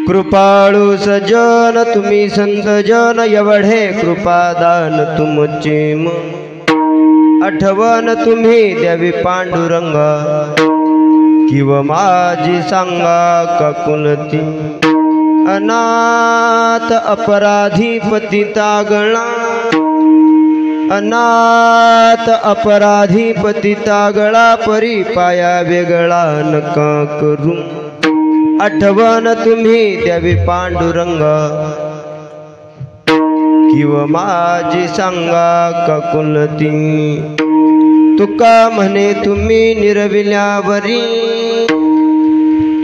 कृपाळू सज्जन तुम्ही संत जन एवढे कृपादान तुमचे आठवण तुम्ही द्यावी पांडुरंग किंवा माझी सांगा काकुलती अनाथ अपराधी पतितागळा अनाथ अपराधी पतितागळा परी पाया वेगळा नका करू आठवण तुम्ही द्यावी पांडुरंग किंवा माझी सांगा काकुलती तुका म्हणे तुम्ही निरविल्यावरी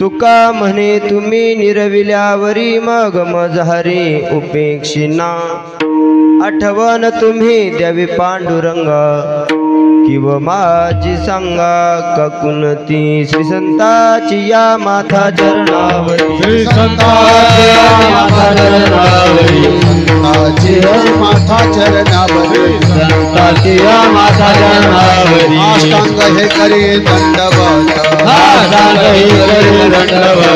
तुका म्हणे तुम्ही निरविल्यावरी मग मझारी उपेक्षिना आठवण तुम्ही द्यावी पांडुरंग किंवा माझी सांगा काकुलती श्री संताची या माथा चरणावरी श्री संताची माथा चरणावरी माथा चरणावरी संताची या माथा चरणावरी अष्टांग हे करी दंडवत अष्टांग हे करी दंडवत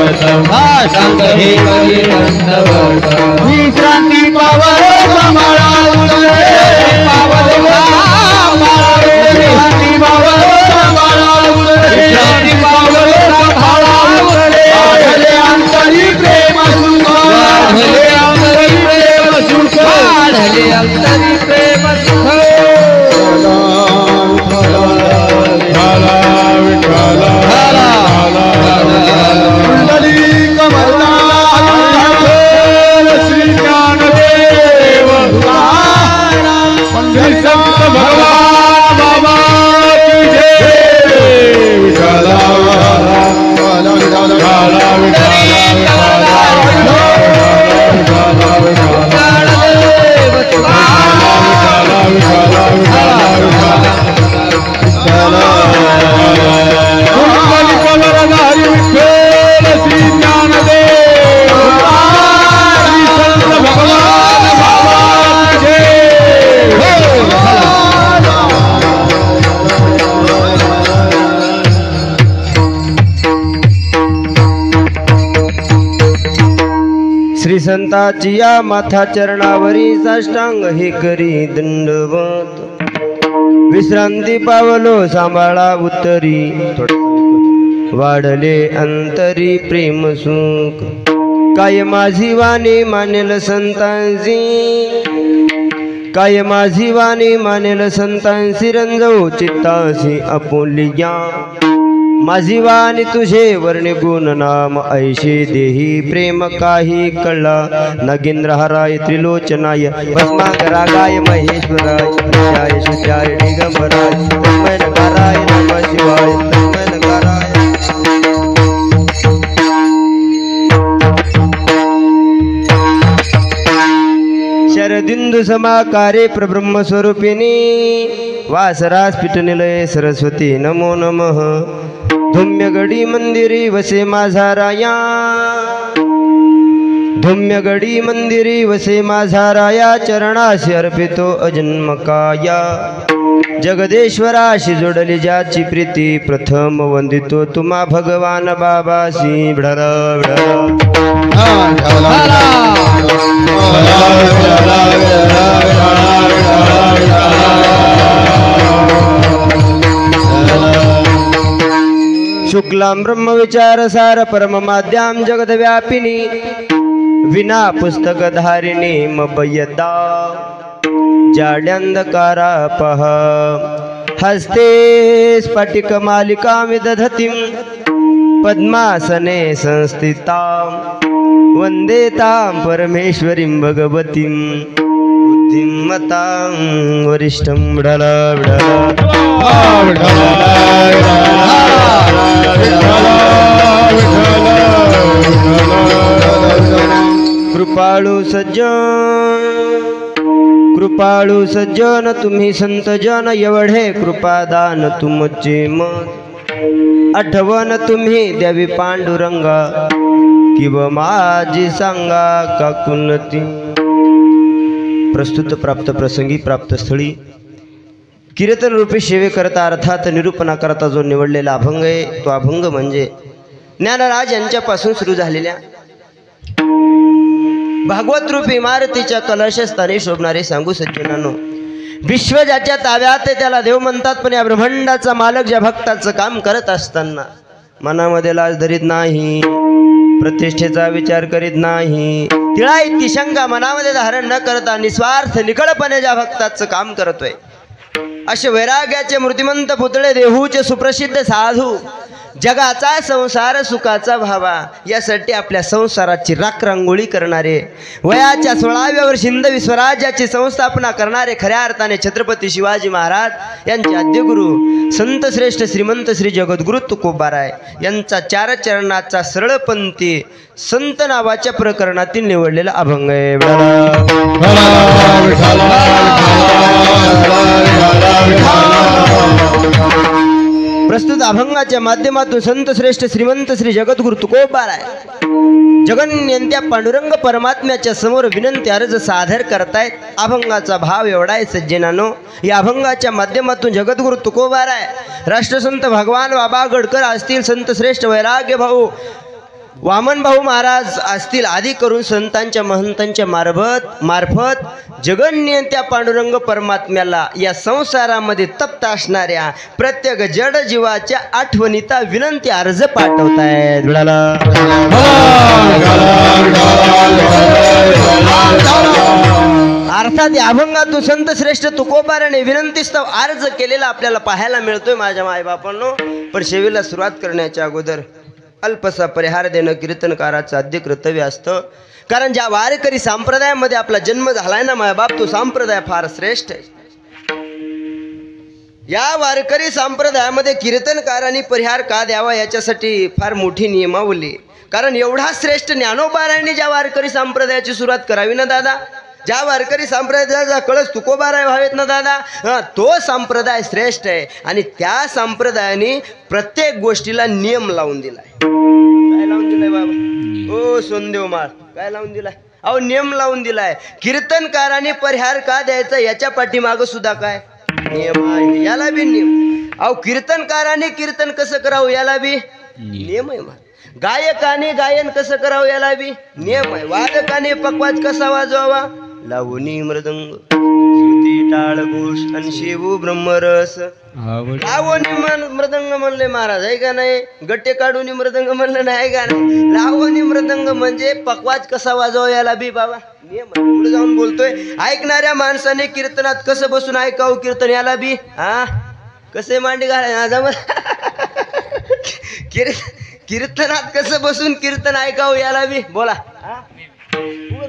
अष्टांग हे करी दंडवत विश्रांती पावले सांभाळा पावले श्री संताची या माथा चरणावरी साष्टांग हे करी दंडवत विश्रांती पावलो सांभाळा उत्तरी वाढले अंतरी प्रेम सुख काय माझी वाणी मानेल संतांसी काय माझी वाणी मानेल संतांसी रंजवू चित्तासी आपुलिया माझी वाणी तुझे वर्णे गुण नाम ऐशे देही प्रेम काही कळला नगेंद्र हराय त्रिलोचनाय भस्मागरागाय महेश्वराय नित्याय शुद्धाय दिगंबराय तन्मय नकाराय नमः शिवाय तन्मय नकाराय शरदिंदु समाकारे प्रब्रह्म स्वरूपिणी वासरास पिठनिलय सरस्वती नमो नमः धुम्यगडी मंदिरी वसे माझा राया धुम्यगडी मंदिरी वसे माझा राया चरणाशी अर्पितो अजन्मकाया जगदेश्वराशी जोडली ज्याची प्रीती प्रथम वंदितो तुम्हा भगवान बाबासी भडरा शुक्लां ब्रह्म विचार सार परम माद्यां जगद व्यापिनी विना पुस्तक धारिणी मबयदा जाड्यांधकारा पह हस्ते स्फटिक मालिका विदधतीं पद्मासने संस्थितां वंदे तां परमेश्वरीं भगवतीं बुद्धिमतां वरिष्ठं कृपाळू सज्जन तुम्ही संत जन एवढे कृपादान तुमचे मत आठवण तुम्ही द्यावी पांडुरंग किंवा माझी सांगा काकुलती प्रस्तुत प्राप्त प्रसंगी प्राप्त स्थळी कीर्तन रूपी सेवेकरता अर्थात निरूपणा करता जो निवडलेला अभंग आहे तो अभंग म्हणजे ज्ञानराज यांच्यापासून सुरू झालेल्या भागवत रूपी इमारतीच्या कलशस्थानी शोभणारे सांगू सज्जनांनो, विश्व ज्याच्या ताब्यात आहे त्याला देव म्हणतात, पण या ब्रह्मांडाचा मालक ज्या भक्ताचं काम करत असताना मनामध्ये लाज धरीत नाही, प्रतिष्ठेचा विचार करीत नाही, तिळा इतकी शंका मनामध्ये धारण न करता निस्वार्थ निखळपणे ज्या भक्ताचं काम करतोय असे वैराग्याचे मूर्तिमंत पुतळे देहूचे सुप्रसिद्ध साधू जगाचा संसार सुखाचा व्हावा यासाठी आपल्या संसाराची राखरांगोळी करणारे, वयाच्या 16व्या वर्षी हिंदवी स्वराज्याची संस्थापना करणारे खऱ्या अर्थाने छत्रपती शिवाजी महाराज यांचे आद्यगुरु संत श्रेष्ठ श्रीमंत श्री जगद्गुरु तुकोबाराय यांचा 4 चरणाचा सरळपंथी संत नावाच्या प्रकरणातील निवडलेला अभंग आहे. प्रस्तुत अभंगाच्या माध्यमातून संत श्रेष्ठ श्रीमंत श्री जगद्गुरु तुकोबाराय जगन्यंत्या पांडुरंग परमात्म्याच्या समोर विनंती अर्ज सादर करतायत. अभंगाचा भाव एवढा आहे सज्जनानो, या अभंगाच्या माध्यमातून जगद्गुरु तुकोबाराय राष्ट्रसंत भगवान बाबा गडकर असतील, संत श्रेष्ठ वैराग्य भाऊ वामन भाऊ महाराज असतील, आदी करून संतांच्या महंतांच्या मार्फत जगन्यंत्या पांडुरंग परमात्म्याला या संसारामध्ये तप्त असणाऱ्या प्रत्येक जड जीवाच्या आठवणीता विनंती अर्ज पाठवतायत. अर्थात या अभंगातून संत श्रेष्ठ तुकोबाराने विनंतीस्तव अर्ज केलेला आपल्याला पाहायला मिळतोय माझ्या मायबापांनो. पण सेवेला सुरुवात करण्याच्या अगोदर अल्पसा परिहार देणं कीर्तनकाराचं आद्य कर्तव्य असतं. कारण ज्या वारकरी संप्रदायामध्ये आपला जन्म झालाय ना मायबाप, तो संप्रदाय फार श्रेष्ठ आहे. या वारकरी संप्रदायामध्ये कीर्तनकारांनी परिहार का द्यावा याच्यासाठी फार मोठी नियमावली. कारण एवढा श्रेष्ठ ज्ञानोबारायांनी ज्या वारकरी संप्रदायाची सुरुवात करावी ना दादा, ज्या वारकरी संप्रदायाचा कळस तुकोबाराय व्हावेत ना दादा, तो संप्रदाय श्रेष्ठ आहे. आणि त्या संप्रदायाने प्रत्येक गोष्टीला नियम लावून दिलाय. काय लावून दिलाय बाबा? ओ सोनदेव माळ, काय लावून दिलाय? अहो नियम लावून दिलाय. कीर्तनकारांनी परिहार का द्यायचा याच्या पाठीमागं सुद्धा काय नियम आहे, याला बी नियम. अहो कीर्तनकारांनी कीर्तन कसं करावं याला बी नियम आहे. गायकाने गायन कसं करावं याला बी नियम आहे. वादकाने पकवाज कसा वाजवावा, लावणी मृदंग श्रुती टाळ घोष आणि शिवू ब्रह्मरस. लावणी मृदंग म्हणले महाराज आहे का नाही, गट्टे काढून मृदंग म्हणलं नाही का नाही. लावणी मृदंग म्हणजे पकवाज कसा वाजवा याला बी बाबा नियम आहे. पुढे जाऊन बोलतोय, ऐकणाऱ्या माणसाने कीर्तनात कसं बसून ऐकावं कीर्तन याला बी कसे मांडी घालाय कीर्तनात कसं बसून कीर्तन ऐकावं याला बी बोला.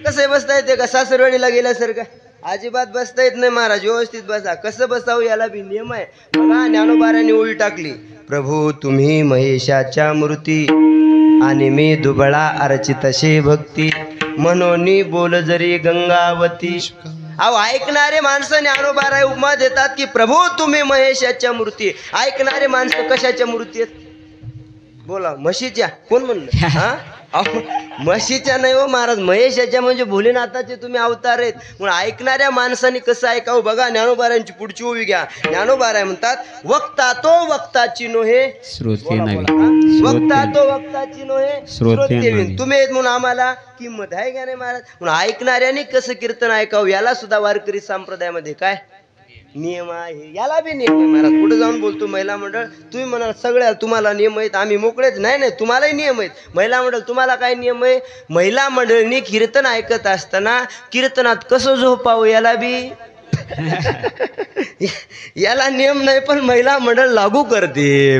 कसं बसता येते का सासरवाडीला गेल्यासारखं? अजिबात बसता येत नाही महाराज, व्यवस्थित बसा. कसं बसावं याला बी नियम आहे. बघा ज्ञानोबारांनी ओळी टाकली, प्रभू तुम्ही महेशाच्या मूर्ती आणि मी दुबळा अर्चितशे भक्ती म्हणून बोल जरी गंगावती. अहो ऐकणारे माणसं ज्ञानोबाराय उपमा देतात की प्रभू तुम्ही महेशाच्या मूर्ती. ऐकणारे माणसं कशाच्या मूर्ती आहेत बोला? म्हशीच्या. कोण म्हणलं? अहो म्हशीच्या नाही हो महाराज, महेशाच्या म्हणजे भोलेनाथाचे तुम्ही अवतार आहेत. म्हणून ऐकणाऱ्या माणसाने कसं ऐकावं बघा. ज्ञानोबारांची पुढची ओवी घ्या. ज्ञानोबाराय म्हणतात, वक्ता तो वक्ताची नोहे श्रोते नव्हे, वक्ता तो वक्ताची नोहे श्रोते नव्हे. तुम्ही आहेत म्हणून आम्हाला किंमत आहे का नाही महाराज. म्हणून ऐकणाऱ्याने कसं कीर्तन ऐकावं याला सुद्धा वारकरी संप्रदायामध्ये काय नियम आहे, याला बी नियम आहे महाराज. पुढे जाऊन बोलतो, महिला मंडळ तुम्ही म्हणाल सगळ्या तुम्हाला नियम आहेत, आम्ही मोकळेच. नाही नाही, तुम्हालाही नियम आहेत. महिला मंडळ तुम्हाला काय नियम आहे? महिला मंडळींनी कीर्तन ऐकत असताना कीर्तनात कसं झोपावं याला बी याला नियम नाही, पण महिला मंडळ लागू करते.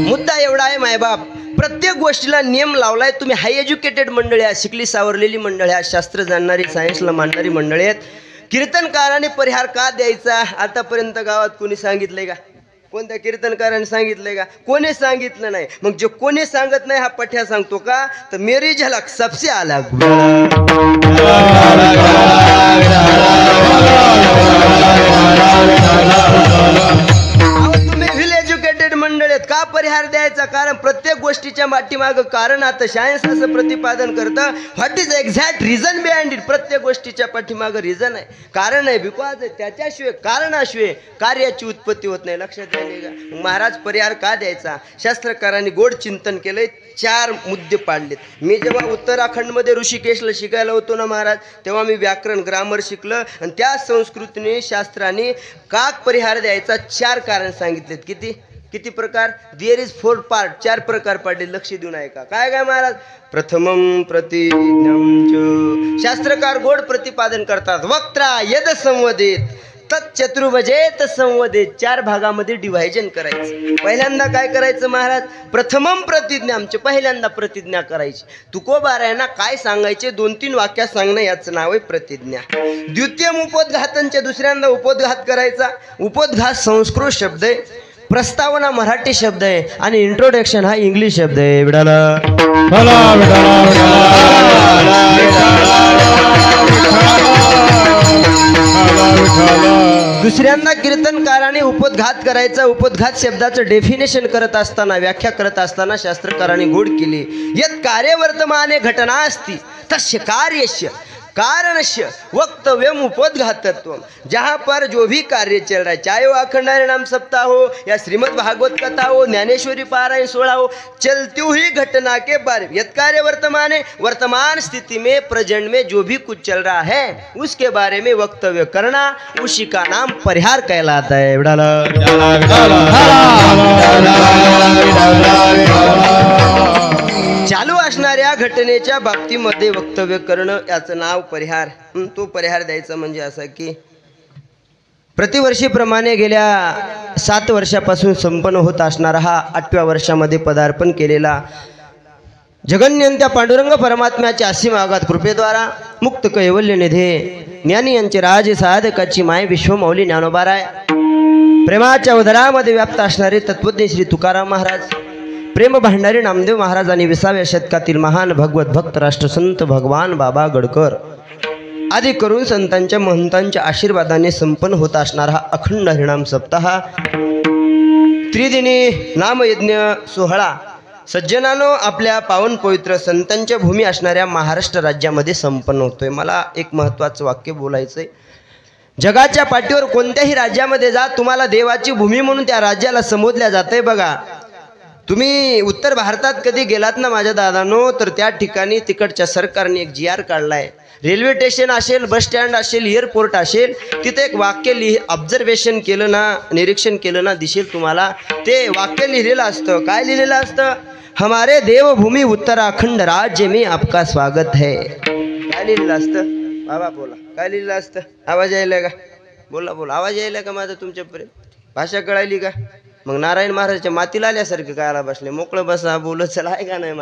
मुद्दा एवढा आहे मायबाप, प्रत्येक गोष्टीला नियम लावलाय. तुम्ही हाय एज्युकेटेड मंडळी आहेत, शिकली सावरलेली मंडळी आहेत, शास्त्र जाणणारी सायन्सला मांडणारी मंडळी आहेत. कीर्तनकाराने परिहार का द्यायचा आतापर्यंत गावात कोणी सांगितलंय का? कोणत्या कीर्तनकाराने सांगितलंय का? कोणी सांगितलं नाही. मग जे कोणी सांगत नाही हा पठ्या सांगतो का? तर मेरी झलक सबसे अलग. तुम्ही व्हिल एज्युकेटेड मंडळी आहेत, का परिहार द्यायचा? कारण प्रत्येक गोष्टीच्या त्याच्या पाठीमागं कारण आता सायन्स असं प्रतिपादन करतं what is exact reason behind it. प्रत्येक गोष्टीच्या पाठीमागं रिझन आहे, कारण आहे, बिकॉज आहे. त्याच्याशिवाय कारणाशिवाय कार्याची उत्पत्ती होत नाही. लक्षात आले का? महाराज परिहार का द्यायचा? शास्त्रकारांनी गोड चिंतन केलंय, 4 मुद्दे पाडलेत. मी जेव्हा उत्तराखंडमध्ये ऋषिकेशला शिकायला होतो ना महाराज, तेव्हा मी व्याकरण ग्रामर शिकलं आणि त्या संस्कृतीने शास्त्राने का परिहार द्यायचा 4 कारण सांगितलेत. किती प्रकार? देअर इज 4 पार्ट, 4 प्रकार पाडले. लक्ष देऊन ऐका. काय महाराज? प्रथमं प्रतिज्ञां. शास्त्रकार गोड प्रतिपादन करतात. वक्त्रा यद संवदेत तच्चतुर्भुजेत संवदेत. 4 भागामध्ये डिव्हायजन करायचं. पहिल्यांदा काय करायचं महाराज? प्रथमं प्रतिज्ञांचे, पहिल्यांदा प्रतिज्ञा करायची. तुकोबारायांना काय सांगायचे? 2-3 वाक्यात सांगणं, याचं नाव आहे प्रतिज्ञा. द्वितीय उपोद्घातांचे, दुसऱ्यांदा उपोद्घात करायचा. उपोद्घात संस्कृत शब्द आहे, प्रस्तावना मराठी शब्द आहे आणि इंट्रोडक्शन हा इंग्लिश शब्द आहे. विडाला दुसऱ्यांदा कीर्तनकाराने उपोद्घात करायचा. उपोद्घात शब्दाचं डेफिनेशन करत असताना, व्याख्या करत असताना शास्त्रकारांनी गोड केली. यत् कार्य वर्तमाने घटना अस्ति तस्य कार्यस्य कारणस्य वक्तव्यम उपोद्घातत्व. जहाँ पर जो भी कार्य चल रहा है, चाहे वो अखंड हरिनाम सप्ताह हो या श्रीमद् भागवत कथा हो, ज्ञानेश्वरी पारायण 16 हो, चलती हुई घटना के बारे में, यत् कार्य वर्तमान है, वर्तमान स्थिति में प्रेजेंट में जो भी कुछ चल रहा है उसके बारे में वक्तव्य करना, उसी का नाम परिहार कहलाता है. चालू असणाऱ्या घटनेच्या बाबतीमध्ये वक्तव्य करणं, याचं नाव परिहार. तो परिहार द्यायचा म्हणजे असा की प्रतिवर्षीप्रमाणे गेल्या 7 वर्षापासून संपन्न होत असणारा हा 8व्या वर्षामध्ये पदार्पण केलेला जगन्यंत्या पांडुरंग परमात्म्याच्या असीम आगात कृपेद्वारा मुक्त कैवल्य निधे ज्ञानी यांचे राज साधकाची माय विश्वमौली ज्ञानोबाराय, प्रेमाच्या उदरामध्ये व्याप्त असणारे तत्वज्ञ श्री तुकाराम महाराज, प्रेम भांडारी नामदेव महाराज आणि 20व्या शतकातील महान भगवत भक्त राष्ट्रसंत भगवान बाबा गडकर आदी करून संतांच्या महंतांच्या आशीर्वादाने संपन्न होत असणारा हा अखंड हरिनाम सप्ताह त्रिदिनी नामयज्ञ सोहळा सज्जनानो आपल्या पावन पवित्र संतांच्या भूमी असणाऱ्या महाराष्ट्र राज्यामध्ये संपन्न होतोय. मला एक महत्त्वाचं वाक्य बोलायचंय. जगाच्या पाठीवर कोणत्याही राज्यामध्ये जा, तुम्हाला देवाची भूमी म्हणून त्या राज्याला संबोधल्या जाते. बघा, तुम्ही उत्तर भारतात कधी गेलात ना माझ्या दादांनो, तर त्या ठिकाणी तिकडच्या सरकारने एक GR काढलाय. रेल्वे स्टेशन असेल, बस स्टँड असेल, एअरपोर्ट असेल, तिथे एक वाक्य ऑब्झर्वेशन केलं ना, निरीक्षण केलं ना, दिसेल तुम्हाला ते वाक्य लिहिलेलं असतं. काय लिहिलेलं असतं? हमारे देवभूमी उत्तराखंड राज्य में आपका स्वागत है. काय लिहिलेलं असतं बाबा? बोला, काय लिहिलेलं असतं? आवाज यायला का? बोला, आवाज यायला का माझा तुमच्यापर्यंत? भाषा कळायली का? मग नारायण महाराजच्या मातीला आल्यासारखं कायला बसले? मोकळं बसा, बोलत चला, आहे का नाही?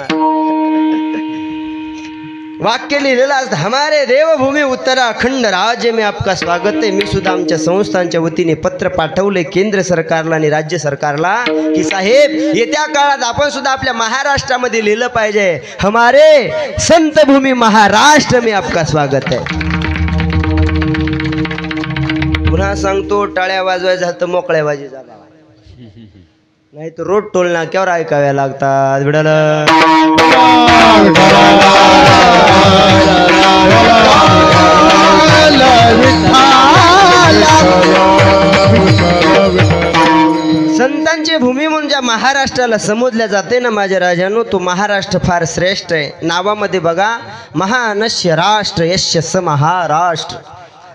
वाक्य लिहिलेलं असतं, हमारे देवभूमी उत्तराखंड राज्य में आपका स्वागत है. मी सुद्धा आमच्या संस्थांच्या वतीने पत्र पाठवले केंद्र सरकारला आणि राज्य सरकारला की साहेब, येत्या काळात आपण सुद्धा आपल्या महाराष्ट्रामध्ये लिहिलं पाहिजे, हमारे संत भूमी महाराष्ट्र में आपका स्वागत है. पुन्हा सांगतो, टाळ्या वाजवायचं तर मोकळ्या वाजी जा, नाही तर रोड टोल नाक्यावर ऐकाव्या लागतात. विडाला संतांची भूमी म्हणून ज्या महाराष्ट्राला संबोधल्या जाते ना माझ्या राजांनो, तो महाराष्ट्र फार श्रेष्ठ आहे. नावामध्ये बघा, महानस्य राष्ट्र यश स महाराष्ट्र.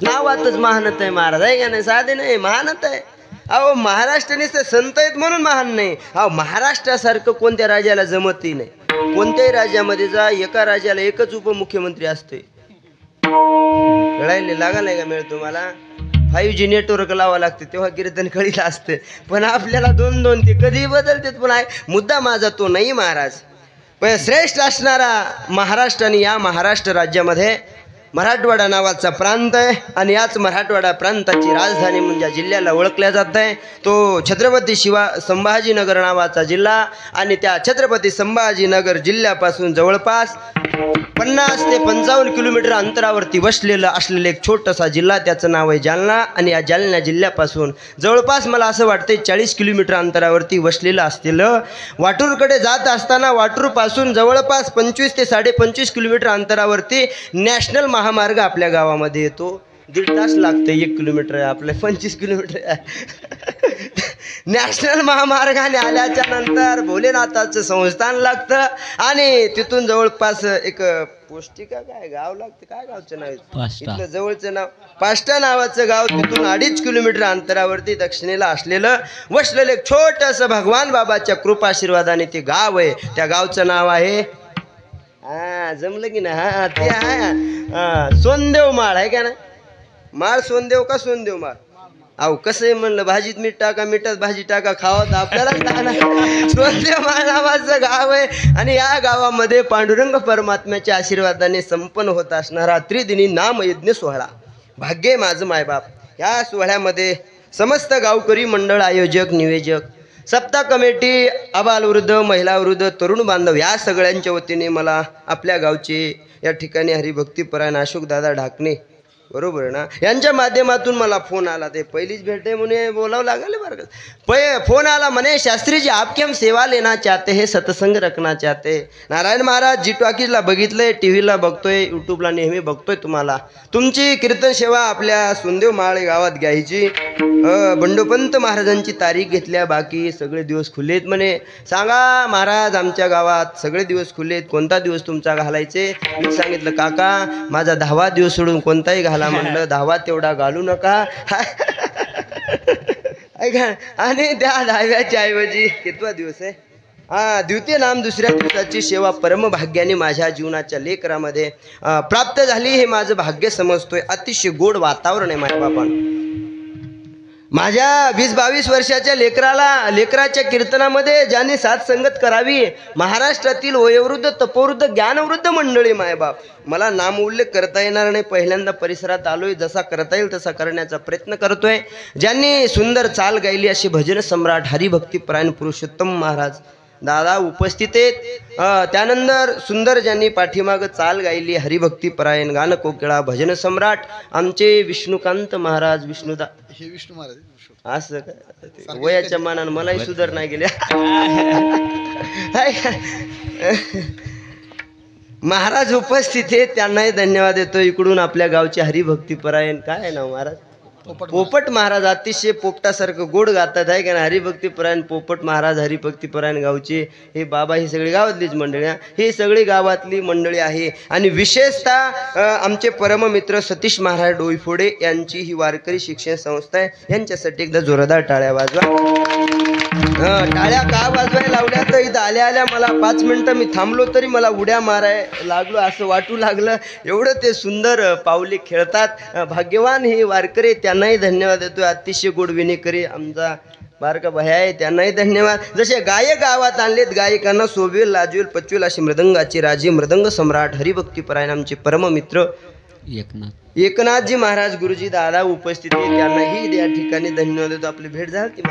नावातच महानत आहे महाराज, आहे का नाही? साधे नाही, महानत आहे. अहो, महाराष्ट्रानेच तर संत आहेत म्हणून महान नाही. अहो, महाराष्ट्रासारखं कोणत्या राज्याला जमतही नाही. कोणत्याही राज्यामध्ये जा, एका राज्याला एकच उपमुख्यमंत्री असते. कळायले लागायला का मिळतो मला? 5G नेटवर्क लावावं लागते तेव्हा कीर्तन कळीला असते. पण आपल्याला 2-2 ते कधी बदलतात. पण आहे मुद्दा माझा तो नाही महाराज. पण श्रेष्ठ असणारा महाराष्ट्र आणि या महाराष्ट्र राज्यामध्ये मराठवाडा नावाचा प्रांत आहे आणि याच मराठवाडा प्रांताची राजधानी म्हणजे या जिल्ह्याला ओळखल्या जात आहे तो छत्रपती संभाजीनगर नावाचा जिल्हा आणि त्या छत्रपती संभाजीनगर जिल्ह्यापासून जवळपास 50 ते 55 किलोमीटर अंतरावरती वसलेलं असलेलं एक छोटासा जिल्हा त्याचं नाव आहे जालना आणि या जालना जिल्ह्यापासून जवळपास मला असं वाटतं 40 किलोमीटर अंतरावरती वसलेलं असलेलं वाटूरकडे जात असताना वाटूरपासून जवळपास 25 ते 25.5 किलोमीटर अंतरावरती नॅशनल महामार्ग आपल्या गावामध्ये येतो 1.5 तास लागतं 1 किलोमीटर आहे आपलं 25 किलोमीटर आहे नॅशनल महामार्गाने आल्याच्या नंतर भोलेनाथाचं संस्थान लागतं आणि तिथून जवळपास एक पौष्टिका काय गाव लागतं काय गावचं नाव इथलं जवळचं नाव पाष्टा नावाचं गाव तिथून 2.5 किलोमीटर अंतरावरती दक्षिणेला असलेलं वसलेलं एक छोटंसं भगवान बाबाच्या कृपाशीर्वादाने ते गाव आहे त्या गावचं नाव आहे जमलं की ना ते आहे सोनदेव माळ आहे का ना माळ सोनदेव का सोनदेव माळ अहो कसं आहे म्हणलं भाजीत मीठ टाका मिठात भाजी टाका खावा तर आपल्याला सोनदेव माळ नावाचं गाव आहे आणि या गावामध्ये पांडुरंग परमात्म्याच्या आशीर्वादाने संपन्न होत असणारा त्रिदिनी नामयज्ञ सोहळा भाग्य माझं मायबाप या सोहळ्यामध्ये समस्त गावकरी मंडळ आयोजक निवेदक सप्ताह कमिटी आबालवृद्ध महिलावृद्ध तरुण बांधव या सगळ्यांच्या वतीने मला आपल्या गावचे या ठिकाणी हरिभक्तीपरायण अशोकदादा ढाकणे बरोबर ना यांच्या माध्यमातून मला फोन आला ते पहिलीच भेट आहे म्हणे बोलावं लागेल बरं फोन आला म्हणे शास्त्री जी आपके हम सेवा लेना चाहते हैं सत्संग रखना चाहते नारायण महाराज जी टॉकीजला बघितलंय टी व्हीला बघतोय यूट्यूबला नेहमी बघतोय तुम्हाला तुमची कीर्तन सेवा आपल्या सुंदेव माळे गावात घ्यायची बंडोपंत महाराजांची तारीख घेतल्या बाकी सगळे दिवस खुलेत म्हणे सांगा महाराज आमच्या गावात सगळे दिवस खुलेत कोणता दिवस तुमचा घालायचे मी सांगितलं काका माझा 10वा दिवस सोडून कोणताही घाला म्हणलं 10वा तेवढा घालू नका आणि त्या 10व्याच्या ऐवजी कितवा दिवस आहे द्वितीय नाम दुसऱ्या दिवसाची सेवा परमभाग्याने माझ्या जीवनाच्या लेकरामध्ये प्राप्त झाली हे माझं भाग्य समजतोय अतिशय गोड वातावरण आहे माझ्या बापानं माझ्या 20-22 वर्षाच्या लेकराच्या कीर्तनामध्ये ज्यांनी साथ संगत करावी महाराष्ट्रातील वयोवृद्ध तपोवृद्ध ज्ञानवृद्ध मंडळी मायबाप मला नामोल्लेख करता येणार नाही पहिल्यांदा परिसरात आलोय जसा करता येईल तसा करण्याचा प्रयत्न करतोय ज्यांनी सुंदर चाल गायली असे भजन सम्राट हरिभक्तीपरायण पुरुषोत्तम महाराज दादा उपस्थित आहेत त्यानंतर सुंदर ज्यांनी पाठीमाग चाल गायली हरिभक्तीपरायण गान कोकिळा भजन सम्राट आमचे विष्णुकांत महाराज विष्णू महाराज असं वयाच्या मानानं मलाही सुधार नाही गेल्या महाराज उपस्थित आहेत त्यांनाही धन्यवाद देतो इकडून आपल्या गावचे हरिभक्तीपरायण काय आहे नाव महाराज पोपट महाराज अतिशय पोपटासारखं गोड गातात आहे का ना हरिभक्तीपरायण पोपट महाराज हरिभक्तीपरायण गावचे हे बाबा ही सगळी गावातलीच मंडळी ही सगळी गावातली मंडळी आहे आणि विशेषतः आमचे परममित्र सतीश महाराज डोईफोडे यांची ही वारकरी शिक्षण संस्था आहे यांच्यासाठी एकदा जोरदार टाळ्या वाजवा टाळ्या का वाजवायला लावल्या तर इथं आल्या मला 5 मिनिटं मी थांबलो तरी मला उड्या माराय लागलो असं वाटू लागलं एवढं ते सुंदर पावली खेळतात भाग्यवान हे वारकरी त्यांनाही धन्यवाद देतो अतिशय गोड विनेकरी आमचा बारका भया आहे त्यांनाही धन्यवाद जसे गायक गावात आणलेत गायकांना सोबेल लाजवेल पचवेल असे मृदंगाचे राजे मृदंग सम्राट हरिभक्तीपरायण आमचे परममित्र एकनाथजी महाराज गुरुजी दादा उपस्थित आहे त्यांनाही या ठिकाणी धन्यवाद देतो आपली भेट झाली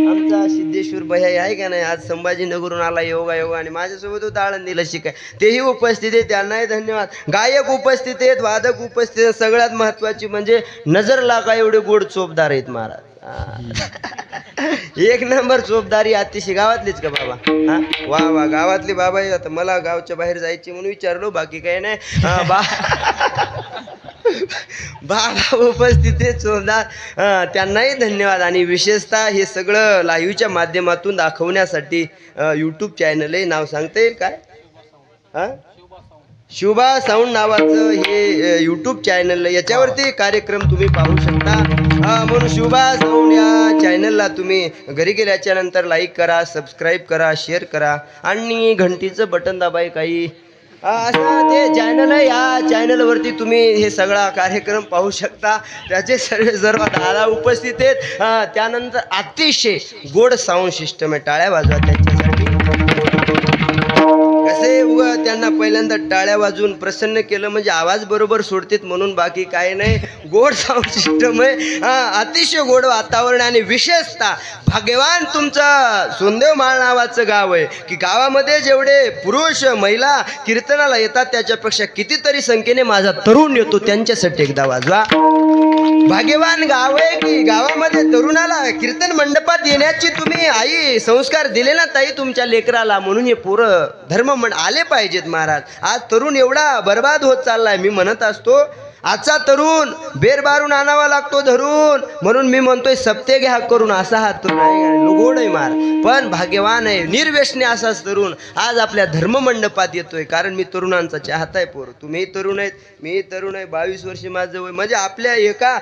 आमचा सिद्धेश्वर भैया आहे का नाही आज संभाजीनगरहून आला योगा आणि माझ्यासोबत होता आळंदीला शिकाय तेही उपस्थित आहे त्यांनाही धन्यवाद गायक उपस्थित आहेत वादक उपस्थित आहेत सगळ्यात महत्वाची म्हणजे नजर लागा एवढे गोड चोपदार आहेत महाराज एक नंबर चोपदारी अतिशय गावातलीच का बाबा वा वा गावातली बाबा आता मला गावच्या बाहेर जायची म्हणून विचारलो बाकी काही नाही बाबा उपस्थित आहे चोपदार त्यांनाही धन्यवाद आणि विशेषतः हे सगळं लाईव्हच्या माध्यमातून दाखवण्यासाठी यूट्यूब चॅनल आहे नाव सांगता येईल काय शिवबा साऊंड नावाचं हे यूट्यूब चॅनल याच्यावरती कार्यक्रम तुम्ही पाहू शकता म्हणून शिवबा साऊंड या चॅनलला तुम्ही घरी गेल्याच्या नंतर लाईक करा सबस्क्राईब करा शेअर करा आणि घंटीचं बटन दाबाय काही असं ते चॅनल आहे या चॅनलवरती तुम्ही हे सगळा कार्यक्रम पाहू शकता त्याचे सर्व दादा उपस्थित आहेत त्यानंतर अतिशय गोड साऊंड सिस्टम आहे टाळ्या वाजवा त्यांच्यासाठी असे उगा त्यांना पहिल्यांदा टाळ्या वाजवून प्रसन्न केलं म्हणजे आवाज बरोबर सोडतेत म्हणून, बाकी काही नाही. गोड साऊंड सिस्टम आहे. अतिशय गोड वातावरण आणि विशेषतः भाग्यवान तुमचं सोंदेव माळ नावाचं गाव आहे की गावामध्ये जेवढे पुरुष महिला कीर्तनाला येतात त्याच्यापेक्षा कितीतरी संख्येने माझा तरुण येतो. त्यांच्यासाठी एकदा वाजवा. भाग्यवान गाव आहे की गावामध्ये तरुणाला कीर्तन मंडपात येण्याची तुम्ही आई संस्कार दिले ना ताई तुमच्या लेकराला, म्हणून हे पोरं धर्म आले पाहिजेत महाराज. आज तरुण एवढा बर्बाद होत चाललाय. मी म्हणत असतो आजचा तरुण बेर बारून आणावा लागतो धरून, म्हणून मी म्हणतोय सप्ते घ्या करून. असा हा तरुण आहे, गोड आहे मार, पण भाग्यवान आहे, निर्व्यसनी असाच तरुण आज आपल्या धर्ममंडपात येतोय. कारण मी तरुणांचा चाहता आहे. पोर तुम्ही तरुण आहेत, मी तरुण आहे. 22 वर्ष माझं वय, म्हणजे आपल्या एका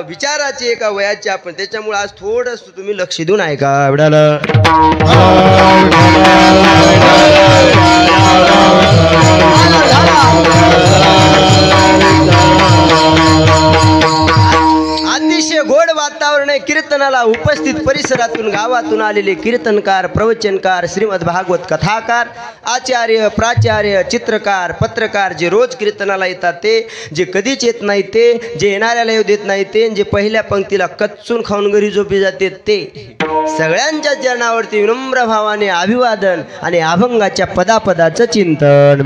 विचाराचे एका वयाचे आपण. त्याच्यामुळे आज थोडंसं तुम्ही लक्ष देऊन ऐका. एवढ्याला अतिशय गोड वातावरण आहे. कीर्तनाला उपस्थित परिसरातून गावातून आलेले कीर्तनकार, प्रवचनकार, श्रीमद भागवत कथाकार, आचार्य, प्राचार्य, चित्रकार, पत्रकार, जे रोज कीर्तनाला येतात ते, जे कधीच येत नाही ते, जे येणाऱ्याला येऊ देत नाही ते, जे पहिल्या पंक्तीला कच्चून खाऊन घरी झोपी जाते ते, सगळ्यांच्या चरणावरती विनम्र भावाने अभिवादन आणि अभंगाच्या पदापदाचं चिंतन.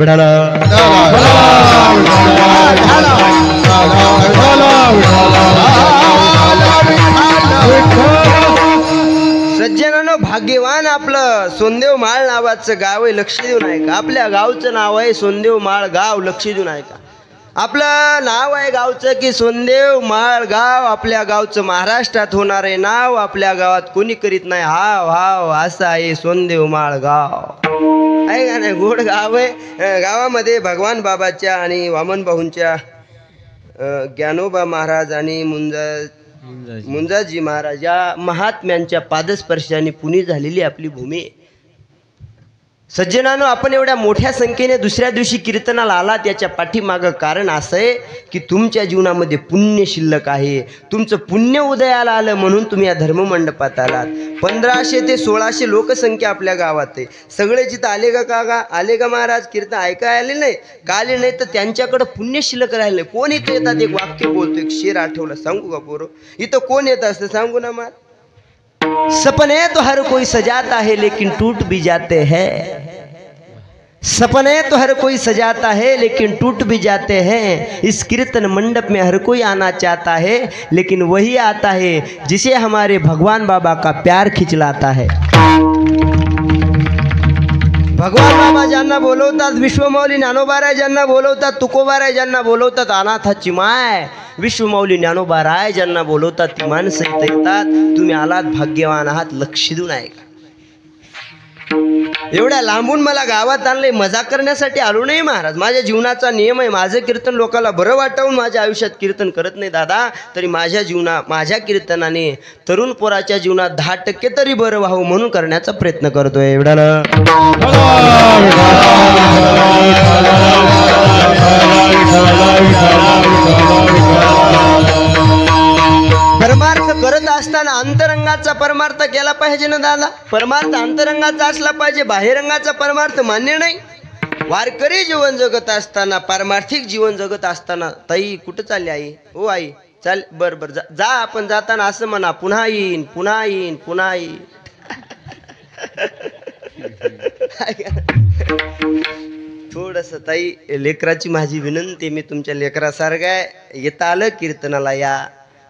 सज्जनानो, भाग्यवान आपलं सोंदेव माळ नावाचं गाव आहे. लक्ष देऊन ऐका. आपल्या गावचं नाव आहे सोंदेव माळ गाव. लक्ष देऊन ऐका. आपलं नाव आहे गावचं की सोंदेव माळ गाव. आपल्या गावचं महाराष्ट्रात होणार आहे नाव. आपल्या गावात कोणी करीत नाही हाव हाव, असं आहे सोंदेव माळ गाव. आहे का नाही? गोड गाव आहे. गावामध्ये भगवान बाबाच्या आणि वामन भाऊंच्या, ज्ञानोबा महाराज आणि मुंजाजी महाराज या महात्म्यांच्या पादस्पर्शाने पुणी झालेली आपली भूमी आहे. सज्जनानो, आपण एवढ्या मोठ्या संख्येने दुसऱ्या दिवशी कीर्तनाला आलात याच्या पाठीमागं कारण असं आहे की तुमच्या जीवनामध्ये पुण्य शिल्लक आहे. तुमचं पुण्य उदयाला आलं म्हणून तुम्ही या धर्ममंडपात आलात. 1500 ते 1600 लोकसंख्या आपल्या गावात आहे. सगळे जिथं आले का आले का महाराज कीर्तन ऐकाय आले नाही का आले नाही तर त्यांच्याकडं पुण्य शिल्लक राहिले. कोण इथं येतात? एक वाक्य बोलतो, एक शेर आठवलं सांगू का पोरो? इथं कोण येत असतं सांगू ना महाराज? सपने तो हर कोई सजाता है लेकिन टूट भी जाते हैं. सपने तो हर कोई सजाता है लेकिन टूट भी जाते हैं. इस कीर्तन मंडप में हर कोई आना चाहता है लेकिन वही आता है जिसे हमारे भगवान बाबा का प्यार खिंचलाता है. भगवान बाबा ज्यांना बोलवतात, विश्वमौली ज्ञानोबाराय ज्यांना बोलवतात, तुकोबाराय ज्यांना बोलवतात, अनाथाची माय विश्वमौली ज्ञानोबाराय ज्यांना बोलवतात ती माणसं इथं येतात. तुम्ही आलात, भाग्यवान आहात. लक्ष देऊन ऐका. एवढ्या लांबून मला गावात आणलंय मजा करण्यासाठी आलो नाही महाराज. माझ्या जीवनाचा नियम आहे, माझं कीर्तन लोकांना बरं वाटावून माझ्या आयुष्यात कीर्तन करत नाही दादा. तरी माझ्या कीर्तनाने तरुण पोराच्या जीवनात 10% तरी बरं व्हावं म्हणून करण्याचा प्रयत्न करतोय. एवढ्याला परमार्थ करत असताना अंतरंगाचा परमार्थ केला पाहिजे ना दादा. परमार्थ अंतरंगाचा असला पाहिजे, बाहेरंगाचा परमार्थ मान्य नाही. वारकरी जीवन जगत असताना, पारमार्थिक जीवन जगत असताना, ताई कुठं चालली आई? हो आई चाल, बर बर जा. आपण जाताना असं म्हणा, पुन्हा येईन पुन्हा येईन पुन्हा येईन. थोडस ताई लेकराची माझी विनंती, मी तुमच्या लेकरासारखं आहे. येता आलं कीर्तनाला या,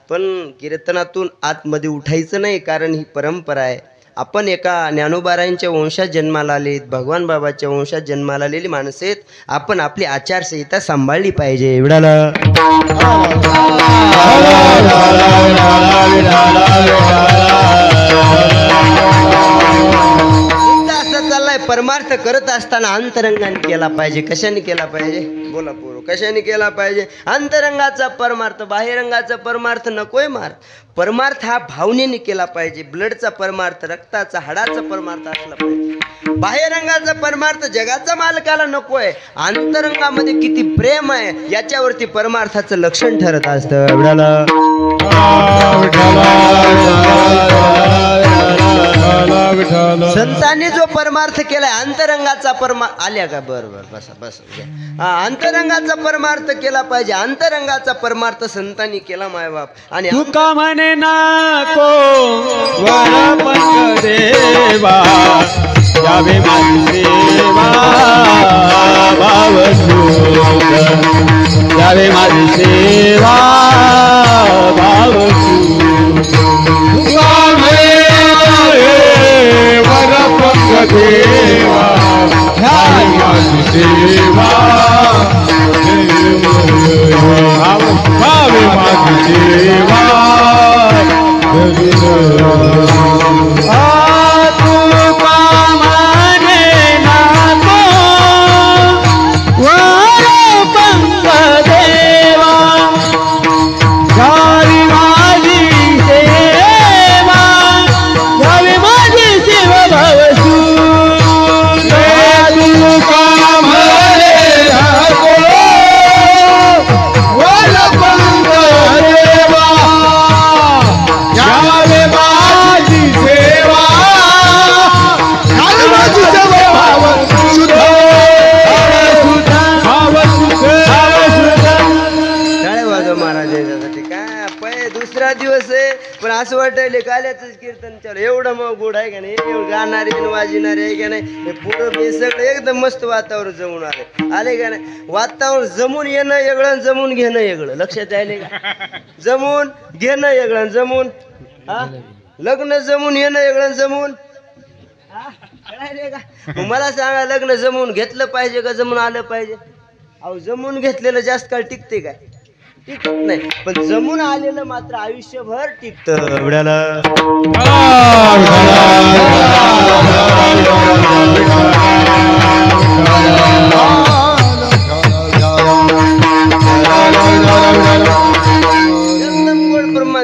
पण कीर्तनातून आतमध्ये उठायचं नाही. कारण ही परंपरा आहे. आपण एका ज्ञानोबारायांच्या वंशात जन्माला आलेत, भगवान बाबाच्या वंशात जन्माला आलेली माणसं आहेत. आपण आपली आचारसंहिता सांभाळली पाहिजे. एवढ्याला असं चाललाय. परमार्थ करत असताना अंतरंगाने केला पाहिजे. कशाने केला पाहिजे? बोला पोरो, कशाने केला पाहिजे? अंतरंगाचा परमार्थ. बाहेरंगाचा परमार्थ नकोय मार. परमार्थ हा भावनेने केला पाहिजे. ब्लडचा परमार्थ, रक्ताचा हाडाचा परमार्थ असला पाहिजे. बाहेरंगाचा परमार्थ जगाचा मालकाला नकोय. अंतरंगामध्ये किती प्रेम आहे याच्यावरती परमार्थाचं लक्षण ठरत असतं. एवढ्याला संतांनी जो परमार्थ केलाय अंतरंगाचा आल्या का बर बसा बस अंतरंगाचा परमार्थ केला पाहिजे. अंतरंगाचा परमार्थ संतांनी केला मायबाप आणि तुका म्हणे नको वर पंच देवा यावे माझी सेवा भाव सुख यावे माझी सेवा भाव तुका म्हणे वर पंच देवा यावे माझी सेवा भावे माझी सेवा असं वाटायले काल्याचंच कीर्तन चालू एवढं मग गोड आहे का नाही गाणारे वाजणारे आहे का नाही पुढं सगळं एकदम मस्त वातावरण जमून आले का नाही वातावरण जमून येणं वेगळं जमून घेणं वेगळं लक्षात आले का जमून घेणं वेगळं जमून लग्न जमून येणं वेगळं जमून का मला सांगा लग्न जमून घेतलं पाहिजे का जमून आलं पाहिजे. अहो जमून घेतलेलं जास्त काळ टिकते काय टिकत नाही पण जमून आलेलं मात्र आयुष्यभर टिकतं. एवढ्याला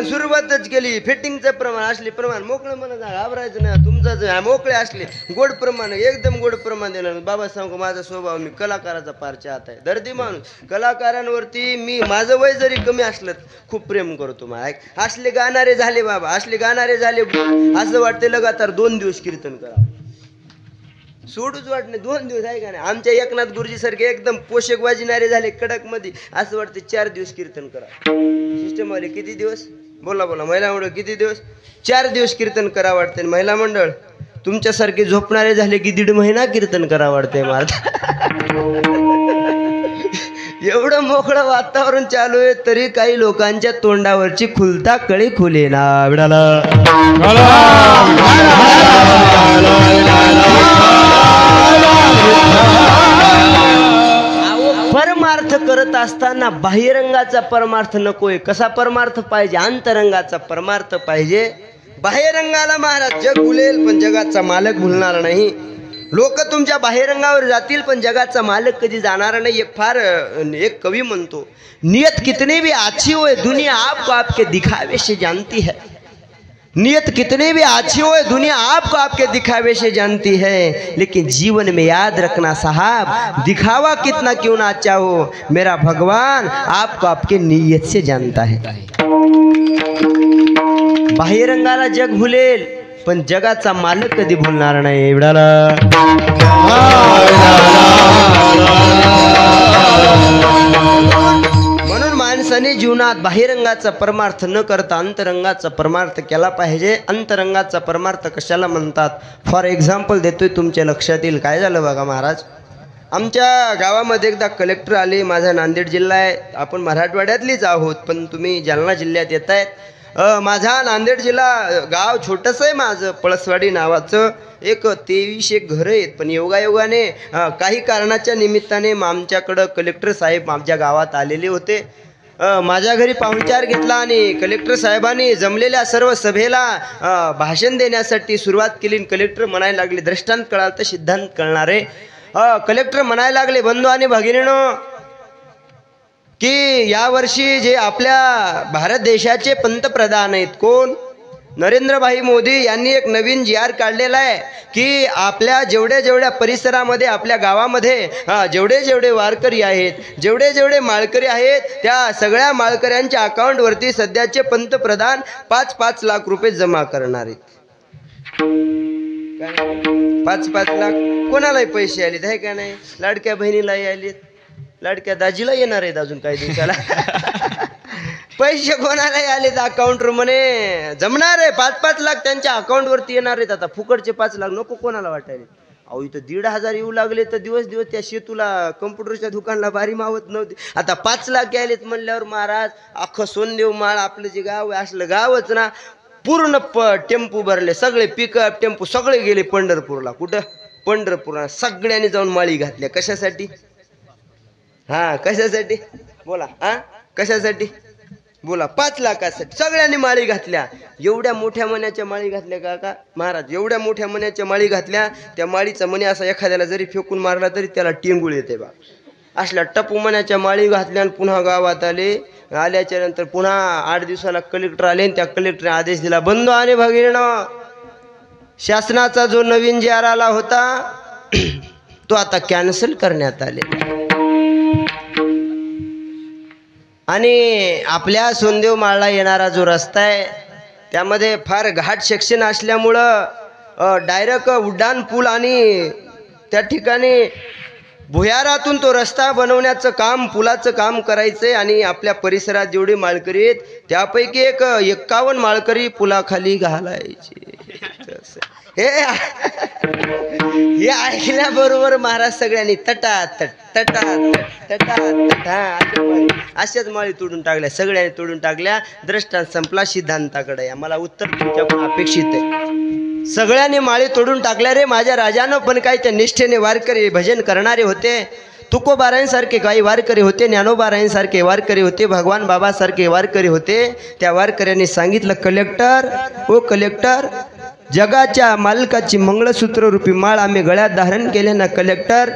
सुरुवातच केली फिटिंगचं प्रमाण असले प्रमाण मोकळं म्हणत घाबरायचं नाही तुमचं मोकळे असले गोड प्रमाण एकदम गोड प्रमाण देणार. बाबा सांगू माझा स्वभाव मी कलाकाराचा फार चाहत आहे दर्दी माणूस कलाकारांवरती मी माझं वय जरी कमी असलं खूप प्रेम करतो. मग असले गाणारे झाले बाबा असले गाणारे झाले असं वाटते लगातार 2 दिवस कीर्तन करावं सोडूच वाट नाही 2 दिवस आहे का नाही. आमच्या एकनाथ गुरुजी सारखे एकदम पोषक वाजणारे झाले कडक मध्ये असं वाटते 4 दिवस कीर्तन करा. सिस्टम वाले किती दिवस बोला बोला महिला मंडळ किती दिवस 4 दिवस कीर्तन करा वाटते. महिला मंडळ तुमच्यासारखे झोपणारे झाले की 1.5 महिना कीर्तन करा वाटते. माझं एवढं मोकळं वातावरण चालू आहे तरी काही लोकांच्या तोंडावरची खुलता कळी खुले ना विडाला परमार्थ करत असताना बाह्यरंगाचा परमार्थ नकोय. कसा परमार्थ पाहिजे अंतरंगाचा परमार्थ पाहिजे. बाह्यरंगाला महाराज जग भुलेल पण जगाचा मालक भुलणार नाही. लोक तुमच्या बाह्यरंगावर जातील पण जगाचा मालक कधी जाणार नाही. फार एक कवी म्हणतो नियत कितने भी अच्छी हो दुनिया आपको आपके दिखावे से जानती है. नियत कितने भी अच्छी हो दुनिया आपको आपके दिखावे से जानती है लेकिन जीवन में याद रखना साहब दिखावा कितना क्यों ना अच्छा हो मेरा भगवान आपको आपके नियत से जानता है. बाह्यरंगाला जग भुलेल पण जगाचा मालक कधी भुलणार नाही. एवढाला म्हणून माणसाने जीवनात बाह्यरंगाचा परमार्थ न करता अंतरंगाचा परमार्थ केला पाहिजे. अंतरंगाचा परमार्थ कशाला म्हणतात फॉर एक्झाम्पल देतोय तुमच्या लक्षात येईल. काय झालं बघा महाराज आमच्या गावामध्ये एकदा कलेक्टर आले. माझा नांदेड जिल्हा आहे आपण मराठवाड्यातलीच आहोत पण तुम्ही जालना जिल्ह्यात येत आहेत. माझा नांदेड जिल्हा गाव छोटंसं आहे माझं पळसवाडी नावाचं. एक 23 घरं आहेत पण योगायोगाने काही कारणाच्या निमित्ताने आमच्याकडं कलेक्टर साहेब आमच्या गावात आलेले होते. माझ्या घरी पाहुणचार घेतला आणि कलेक्टर साहेबांनी जमलेल्या सर्व सभेला भाषण देण्यासाठी सुरुवात केली. कलेक्टर म्हणायला लागले दृष्टांत कळाल तर सिद्धांत कळणारे. कलेक्टर म्हणायला लागले बंधू आणि भगिनीनो की यावर्षी जे आपल्या भारत देशाचे पंतप्रधान आहेत कोण नरेंद्रभाई मोदी यांनी एक नवीन जी.आर. काढलेला आहे की आपल्या जेवढ्या परिसरामध्ये आपल्या गावामध्ये जेवढे वारकरी आहेत जेवढे माळकरी आहेत त्या सगळ्या माळकऱ्यांच्या अकाउंटवरती सध्याचे पंतप्रधान 5-5 लाख रुपये जमा करणार आहेत. 5-5 लाख कोणालाही पैसे आलेत आहे का नाही? लाडक्या बहिणीलाही आलेत, लाडक्या दाजीला येणार आहेत अजून काही दिवसाला. पैसे कोणालाही आलेत अकाउंटवर म्हणे जमणार आहे. 5-5 लाख त्यांच्या अकाउंट वरती येणार आहेत. आता फुकटचे 5 लाख नको कोणाला वाटायला. अहो इथं 1,500 येऊ लागले तर दिवस त्या शेतूला कम्प्युटरच्या दुकानला बारी मावत नव्हती. आता 5 लाख गेलेत म्हणल्यावर महाराज अख्खं सोनदेव माळ आपलं जे गाव आहे असलं गावच ना पूर्ण टेम्पो भरले, सगळे पिकअप टेम्पो सगळे गेले पंढरपूरला. कुठं? पंढरपूरला. सगळ्यांनी जाऊन माळी घातल्या. कशासाठी? हा कशासाठी बोला? हा कशासाठी बोला? 5 लाखासाठी सगळ्यांनी माळी घातल्या. एवढ्या मोठ्या मण्याच्या माळी घातल्या का महाराज? एवढ्या मोठ्या मण्याच्या माळी घातल्या. त्या माळीचा मणी असा एखाद्याला जरी फेकून मारला तरी त्याला टेंगुळ येते बा. असल्या टपू मण्याच्या माळी घातल्या आणि पुन्हा गावात आल्याच्या नंतर पुन्हा 8 दिवसाला कलेक्टर आले आणि त्या कलेक्टरने आदेश दिला, बंधू आणि भगिनींनो, शासनाचा जो नवीन जी आर आला होता तो आता कॅन्सल करण्यात आले. आणि आपल्या सोनदेव माळला येणारा जो रस्ता आहे त्यामध्ये फार घाट सेक्शन असल्यामुळं डायरेक्ट उड्डाण पूल आणि त्या ठिकाणी भुयारातून तो रस्ता बनवण्याचं काम, पुलाचं काम करायचंय. आणि आपल्या परिसरात जेवढे माळकरी आहेत त्यापैकी 51 माळकरी पुलाखाली घालायचे. हे ऐकल्याबरोबर महाराज सगळ्यांनी तटात अशाच माळी तोडून टाकल्या. सगळ्यांनी तोडून टाकल्या. दृष्टांत संपला. सिद्धांताकडे मला उत्तर तुमच्याकडून अपेक्षित आहे. सगळ्यांनी माळी तोडून टाकल्या रे माझ्या राजानं. पण काय त्या निष्ठेने वारकरी भजन करणारे होते. तुकोबारायांसारखे काही वारकरी होते, ज्ञानोबारायांसारखे वारकरी होते, भगवान बाबासारखे वारकरी होते. त्या वारकऱ्यांनी सांगितलं, कलेक्टर ओ कलेक्टर, जगाच्या मालकाची मंगळसूत्र रूपी माळ आम्ही गळ्यात धारण केले ना कलेक्टर.